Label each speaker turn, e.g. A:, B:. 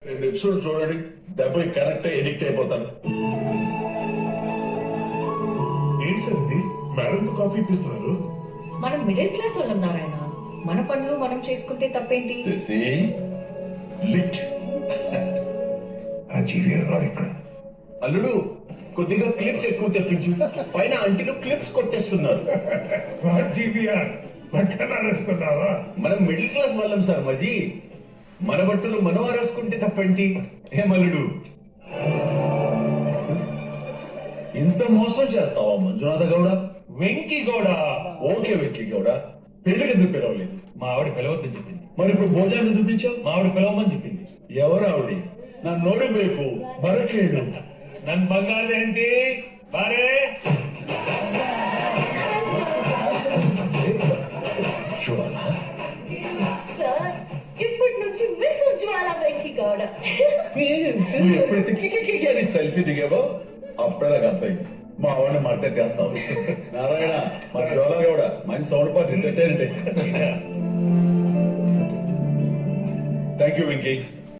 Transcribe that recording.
A: రెండు ఎపిసోడ్ చూడండి, దెబ్బకి కరెక్ట్ ఎడిక్ట్ అయిపోతాను.
B: ఏంటి సార్ ఇది? మేడంతో కాఫీ ఇప్పిస్తున్నారు.
C: మనం మిడిల్ క్లాస్ వాళ్ళం నారాయణ. మన పనులు మనం చేసుకుంటే తప్పేంటి?
A: శశి లిట్
B: ఆ జీవియర్ రాడు ఇక్కడ.
A: అల్లుడు కొద్దిగా క్లిప్స్ ఎక్కువ తెప్పించు. పైన అంటిలో క్లిప్స్ కొట్టేస్తున్నారు.
B: వాట్ జీవియర్ బట్టలు ఆరేస్తున్నావా?
A: మనం మిడిల్ క్లాస్ వాళ్ళం సార్ మజీ. మన బట్టలు మనం ఆరేసుకుంటే తప్పేంటి? ఏమల్లుడు ఇంత మోసం చేస్తావా మంజునాథ గౌడ?
D: వెంకీ గౌడ.
A: ఓకే వెంకీ గౌడ, పెళ్లికి ఎందుకు పిలవలేదు?
D: మా ఆవిడ పిలవద్దని చెప్పింది.
A: మరి ఇప్పుడు భోజనాన్ని చూపించావు?
D: మా ఆవిడ పిలవమని చెప్పింది.
A: ఎవరు ఆవిడి? నా నోడి బేకు బరకేడు.
D: నన్ను బంగారు ఏంటి బారే.
A: జ్వాలా
C: సార్, ఇప్పటి నుంచి మిస్సెస్ జ్వాలా వెంకీ గౌడ.
A: నువ్వు ఎప్పుడైతే కికి అని సెల్ఫీ దిగావో అప్పుడే నాకు అర్థమైంది. మా ఆవిడని మార్కెట్టేస్తావు. నారాయణ, మా జ్వాలా కూడా మంచి సౌండ్ పార్టీ సెట్ అయినట్టే. Thank you Venky.